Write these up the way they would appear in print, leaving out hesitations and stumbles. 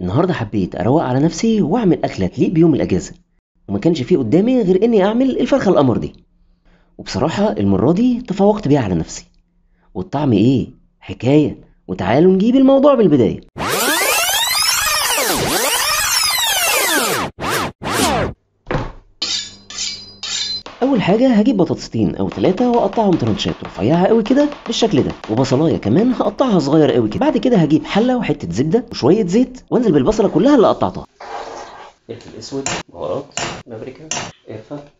النهارده حبيت اروق على نفسي واعمل اكله تليق بيوم الاجازه، وما كانش فيه قدامي غير اني اعمل الفرخه القمر دي. وبصراحه المره دي تفوقت بيها على نفسي، والطعم ايه حكايه. وتعالوا نجيب الموضوع بالبدايه. اول حاجه هجيب بطاطستين او 3 واقطعهم ترانشات رفيعه قوي كده بالشكل ده، وبصلايه كمان هقطعها صغير قوي كده. بعد كده هجيب حله وحته زبده وشويه زيت وانزل بالبصله كلها اللي قطعتها. فلفل اسود، بهارات، بابريكا، قرفه.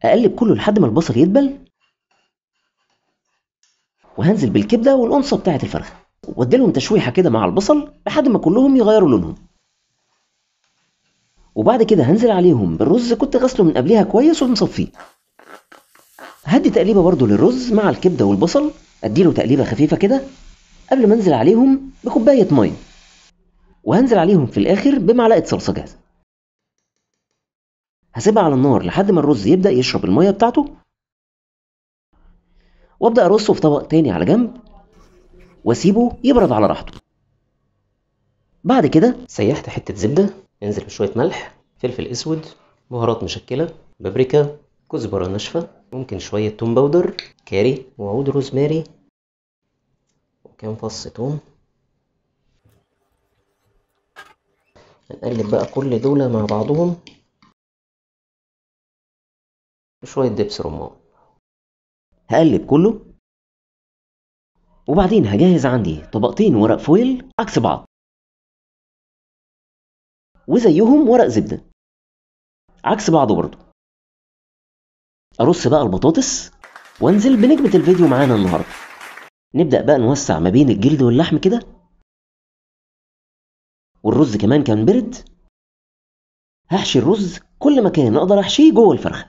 اقلب كله لحد ما البصل يدبل، وهنزل بالكبده والقنصه بتاعه الفرخه واديلهم تشويحه كده مع البصل لحد ما كلهم يغيروا لونهم. وبعد كده هنزل عليهم بالرز، كنت غسله من قبلها كويس ومصفيه. هدي تقليبه برضو للرز مع الكبده والبصل، اديله تقليبه خفيفه كده قبل ما انزل عليهم بكوبايه ميه، وهنزل عليهم في الاخر بمعلقه صلصه جاهزه. هسيبها على النار لحد ما الرز يبدا يشرب الميه بتاعته، وابدا ارصه في طبق تاني على جنب واسيبه يبرد على راحته. بعد كده سيحت حته زبده، انزل بشويه ملح، فلفل اسود، بهارات مشكله، بابريكا، كزبره ناشفه، ممكن شويه توم باودر، كاري، وعود روزماري، وكام فص توم. هنقلب بقى كل دول مع بعضهم بشويه دبس رمان. هقلب كله، وبعدين هجهز عندي طبقتين ورق فويل عكس بعض، وزيهم ورق زبده عكس بعضه برضه. ارص بقى البطاطس وانزل بنجمة الفيديو معانا النهارده. نبدأ بقى نوسع ما بين الجلد واللحم كده، والرز كمان كان برد. هحشي الرز كل مكان اقدر احشيه جوه الفرخه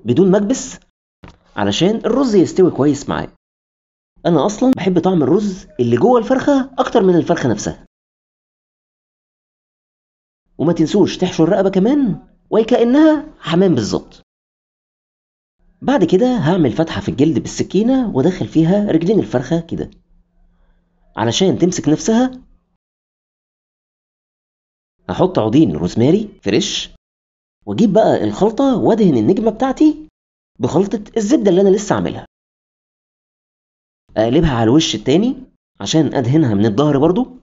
بدون ما اكبس، علشان الرز يستوي كويس معايا. انا اصلا بحب طعم الرز اللي جوه الفرخه اكتر من الفرخه نفسها. وما تنسوش تحشوا الرقبه كمان وكأنها حمام بالظبط. بعد كده هعمل فتحه في الجلد بالسكينه وادخل فيها رجلين الفرخه كده علشان تمسك نفسها. هحط عودين روزماري فريش، واجيب بقى الخلطه وادهن النجمه بتاعتي بخلطه الزبده اللي انا لسه عاملها. اقلبها على الوش التاني عشان ادهنها من الظهر برضو.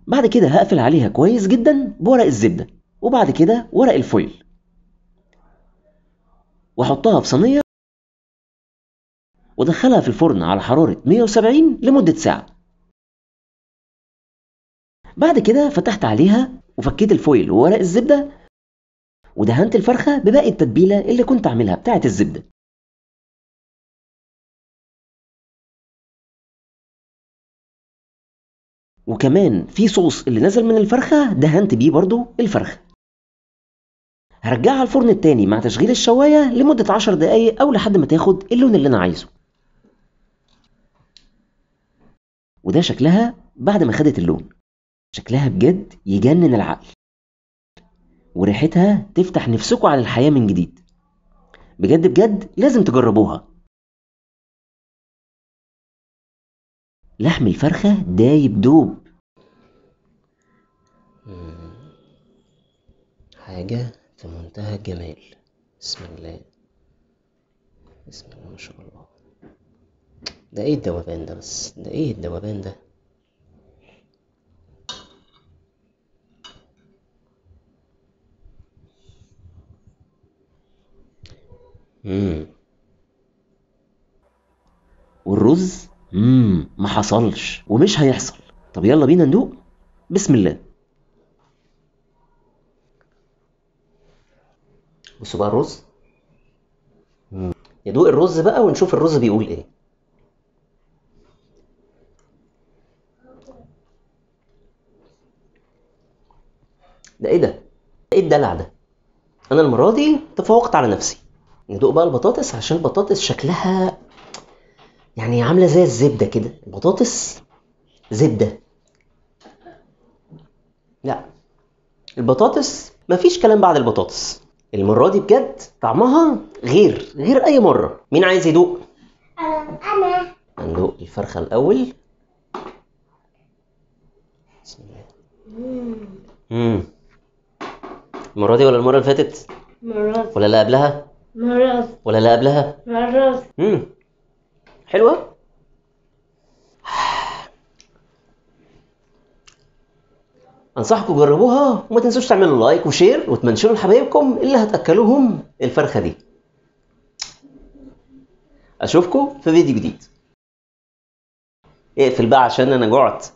بعد كده هقفل عليها كويس جدا بورق الزبده، وبعد كده ورق الفويل، واحطها في صينيه وادخلها في الفرن على حراره 170 لمده ساعه. بعد كده فتحت عليها وفكيت الفويل وورق الزبده، ودهنت الفرخه بباقي التتبيله اللي كنت عاملها بتاعه الزبده. وكمان في صوص اللي نزل من الفرخه دهنت بيه برضو الفرخه. هرجعها الفرن التاني مع تشغيل الشوايه لمده 10 دقايق او لحد ما تاخد اللون اللي انا عايزه. وده شكلها بعد ما خدت اللون. شكلها بجد يجنن العقل، وريحتها تفتح نفسكوا على الحياة من جديد. بجد بجد لازم تجربوها. لحم الفرخة دايب دوب، حاجة في منتهى الجمال. بسم الله، بسم الله ما شاء الله. ده ايه الدوبان ده؟ بس ده ايه الدوبان ده؟ والرز ما حصلش ومش هيحصل. طب يلا بينا ندوق. بسم الله. بصوا بقى الرز. ندوق الرز بقى ونشوف الرز بيقول ايه. ده ايه ده؟ ايه الدلع ده؟ انا المرة دي تفوقت على نفسي. ندوق بقى البطاطس، عشان البطاطس شكلها يعني عاملة زي الزبدة كده. البطاطس زبدة. لا، البطاطس مفيش كلام بعد البطاطس. المرة دي بجد طعمها غير أي مرة. مين عايز يدوق؟ أنا. هندوق الفرخة الأول. بسم الله. المرة دي ولا المرة اللي فاتت؟ مرات ولا اللي قبلها؟ مرات ولا اللي قبلها؟ مرات. حلوة؟ أنصحكم تجربوها وما تنسوش تعملوا لايك وشير وتمنشنوا لحبايبكم اللي هتأكلوهم الفرخة دي. أشوفكم في فيديو جديد. اقفل بقى عشان أنا جعت.